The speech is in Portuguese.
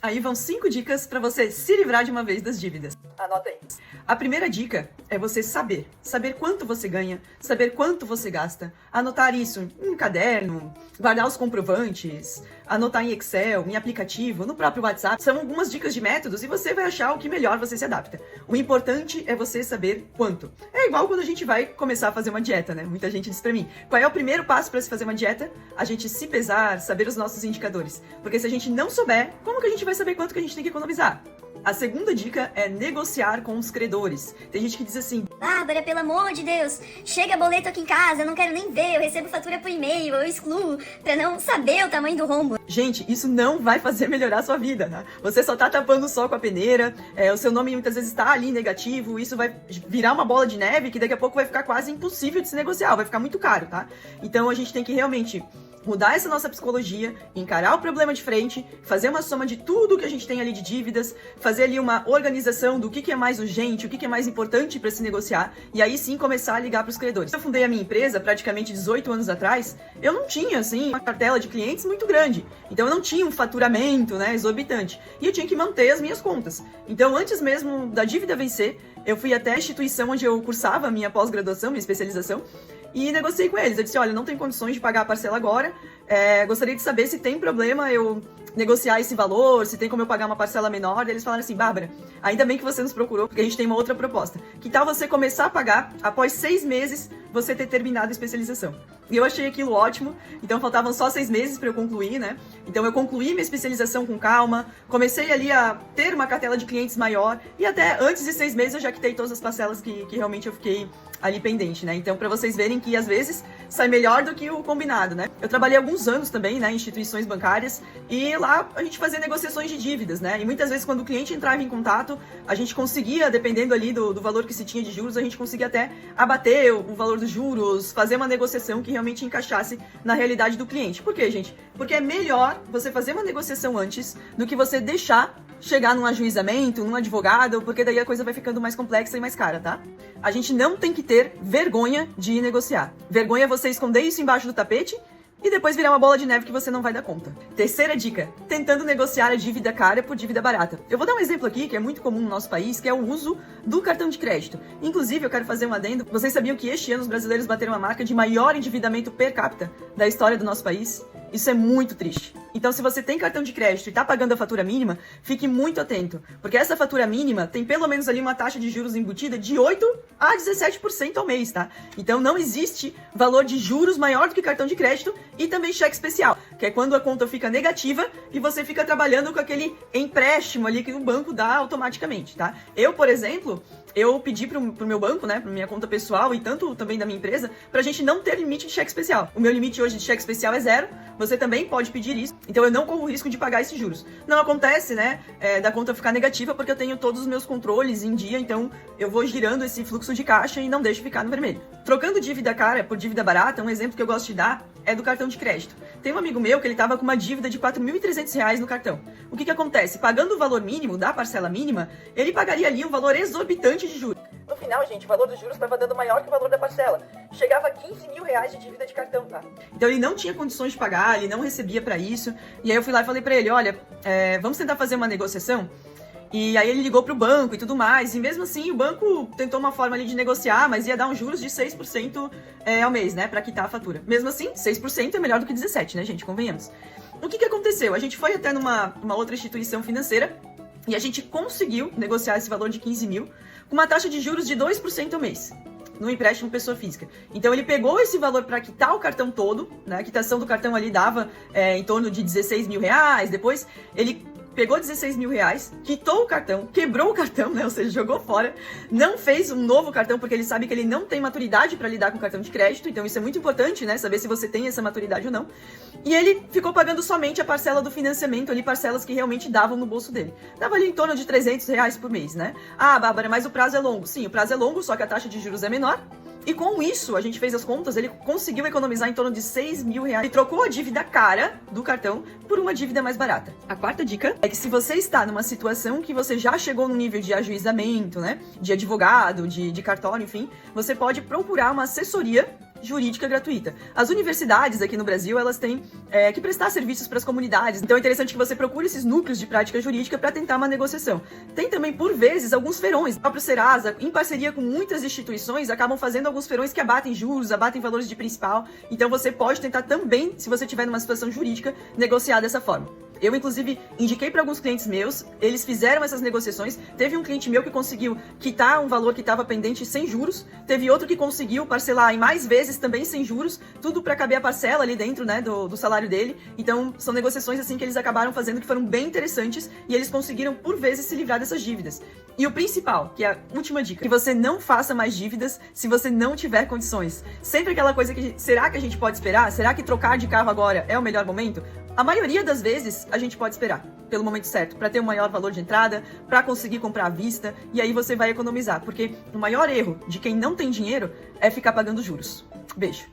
Aí vão 5 dicas para você se livrar de uma vez das dívidas. Anota aí. A primeira dica é você saber quanto você ganha, saber quanto você gasta, anotar isso em um caderno, guardar os comprovantes, anotar em Excel, em aplicativo, no próprio WhatsApp. São algumas dicas de métodos e você vai achar o que melhor você se adapta. O importante é você saber quanto. É igual quando a gente vai começar a fazer uma dieta, né? Muita gente diz pra mim, qual é o primeiro passo para se fazer uma dieta? A gente se pesar, saber os nossos indicadores. Porque se a gente não souber, como que a gente vai saber quanto que a gente tem que economizar? A segunda dica é negociar com os credores. Tem gente que diz assim, Bárbara, pelo amor de Deus, chega boleto aqui em casa, eu não quero nem ver, eu recebo fatura por e-mail, eu excluo pra não saber o tamanho do rombo. gente, isso não vai fazer melhorar a sua vida, né? Você só tá tapando o sol com a peneira, o seu nome muitas vezes tá ali negativo, isso vai virar uma bola de neve que daqui a pouco vai ficar quase impossível de se negociar, vai ficar muito caro, tá? Então a gente tem que realmente mudar essa nossa psicologia, encarar o problema de frente, fazer uma soma de tudo que a gente tem ali de dívidas, fazer ali uma organização do que é mais urgente, o que é mais importante para se negociar, e aí sim começar a ligar para os credores. Eu fundei a minha empresa praticamente 18 anos atrás, eu não tinha, assim, uma cartela de clientes muito grande, então eu não tinha um faturamento, né, exorbitante, e eu tinha que manter as minhas contas. Então, antes mesmo da dívida vencer, eu fui até a instituição onde eu cursava a minha pós-graduação, minha especialização, e negociei com eles. Eu disse, olha, não tenho condições de pagar a parcela agora, gostaria de saber se tem problema eu negociar esse valor, se tem como eu pagar uma parcela menor. E eles falaram assim, Bárbara, ainda bem que você nos procurou, porque a gente tem uma outra proposta. Que tal você começar a pagar após 6 meses você ter terminado a especialização? E eu achei aquilo ótimo, então faltavam só 6 meses para eu concluir, né? Então eu concluí minha especialização com calma, comecei ali a ter uma cartela de clientes maior, e até antes de 6 meses eu já quitei todas as parcelas que realmente eu fiquei ali pendente, né? Então, para vocês verem que às vezes sai melhor do que o combinado, né? Eu trabalhei alguns anos também, né, em instituições bancárias, e lá a gente fazia negociações de dívidas, né? E muitas vezes quando o cliente entrava em contato, a gente conseguia, dependendo ali do valor que se tinha de juros, a gente conseguia até abater o valor dos juros, fazer uma negociação que realmente encaixasse na realidade do cliente. Por quê, gente? Porque é melhor você fazer uma negociação antes do que você deixar chegar num ajuizamento, num advogado, porque daí a coisa vai ficando mais complexa e mais cara, tá? A gente não tem que ter vergonha de negociar. Vergonha é você esconder isso embaixo do tapete e depois virar uma bola de neve que você não vai dar conta. Terceira dica, tentando negociar a dívida cara por dívida barata. Eu vou dar um exemplo aqui que é muito comum no nosso país, que é o uso do cartão de crédito. Inclusive, eu quero fazer um adendo. Vocês sabiam que este ano os brasileiros bateram a marca de maior endividamento per capita da história do nosso país? Isso é muito triste. Então, se você tem cartão de crédito e tá pagando a fatura mínima, fique muito atento, porque essa fatura mínima tem pelo menos ali uma taxa de juros embutida de 8 a 17% ao mês, tá? Então, não existe valor de juros maior do que cartão de crédito e também cheque especial, que é quando a conta fica negativa e você fica trabalhando com aquele empréstimo ali que o banco dá automaticamente, tá? Eu, por exemplo, eu pedi pro meu banco, né, pra minha conta pessoal e tanto também da minha empresa, pra gente não ter limite de cheque especial. O meu limite hoje de cheque especial é 0, você também pode pedir isso, então eu não corro o risco de pagar esses juros. Não acontece, né, da conta ficar negativa porque eu tenho todos os meus controles em dia, então eu vou girando esse fluxo de caixa e não deixo ficar no vermelho. Trocando dívida cara por dívida barata, um exemplo que eu gosto de dar é do cartão de crédito. Tem um amigo meu que ele tava com uma dívida de R$4.300 no cartão. O que acontece? Pagando o valor mínimo da parcela mínima, ele pagaria ali um valor exorbitante de juros. No final, gente, o valor dos juros estava dando maior que o valor da parcela. Chegava a R$15.000 de dívida de cartão, tá? Então ele não tinha condições de pagar, ele não recebia pra isso. E aí eu fui lá e falei pra ele, olha, vamos tentar fazer uma negociação? E aí ele ligou pro banco e tudo mais, e mesmo assim o banco tentou uma forma ali de negociar, mas ia dar uns juros de 6% ao mês, né, pra quitar a fatura. Mesmo assim, 6% é melhor do que 17%, né, gente, convenhamos. O que aconteceu? A gente foi até numa outra instituição financeira e a gente conseguiu negociar esse valor de 15 mil com uma taxa de juros de 2% ao mês, no empréstimo pessoa física. Então ele pegou esse valor para quitar o cartão todo, né, a quitação do cartão ali dava em torno de 16 mil reais, depois ele pegou 16 mil reais, quitou o cartão, quebrou o cartão, né? Ou seja, jogou fora, não fez um novo cartão, porque ele sabe que ele não tem maturidade para lidar com cartão de crédito, então isso é muito importante, né? Saber se você tem essa maturidade ou não. E ele ficou pagando somente a parcela do financiamento, ali, parcelas que realmente davam no bolso dele. Dava ali em torno de 300 reais por mês, né? Ah, Bárbara, mas o prazo é longo. Sim, o prazo é longo, só que a taxa de juros é menor. E com isso, a gente fez as contas, ele conseguiu economizar em torno de 6 mil reais. Ele trocou a dívida cara do cartão por uma dívida mais barata. A quarta dica é que se você está numa situação que você já chegou no nível de ajuizamento, né, de advogado, de cartório, enfim, você pode procurar uma assessoria jurídica gratuita. As universidades aqui no Brasil, elas têm que prestar serviços para as comunidades, então é interessante que você procure esses núcleos de prática jurídica para tentar uma negociação. Tem também, por vezes, alguns feirões. O próprio Serasa, em parceria com muitas instituições, acabam fazendo alguns feirões que abatem juros, abatem valores de principal, então você pode tentar também, se você estiver numa situação jurídica, negociar dessa forma. Eu, inclusive, indiquei para alguns clientes meus, eles fizeram essas negociações. Teve um cliente meu que conseguiu quitar um valor que estava pendente sem juros, teve outro que conseguiu parcelar em mais vezes também sem juros, tudo para caber a parcela ali dentro, né, do salário dele. Então, são negociações assim que eles acabaram fazendo que foram bem interessantes e eles conseguiram, por vezes, se livrar dessas dívidas. E o principal, que é a última dica, que você não faça mais dívidas se você não tiver condições. Sempre aquela coisa que, será que a gente pode esperar? Será que trocar de carro agora é o melhor momento? A maioria das vezes, a gente pode esperar pelo momento certo, para ter um maior valor de entrada, para conseguir comprar à vista, e aí você vai economizar, porque o maior erro de quem não tem dinheiro é ficar pagando juros. Beijo!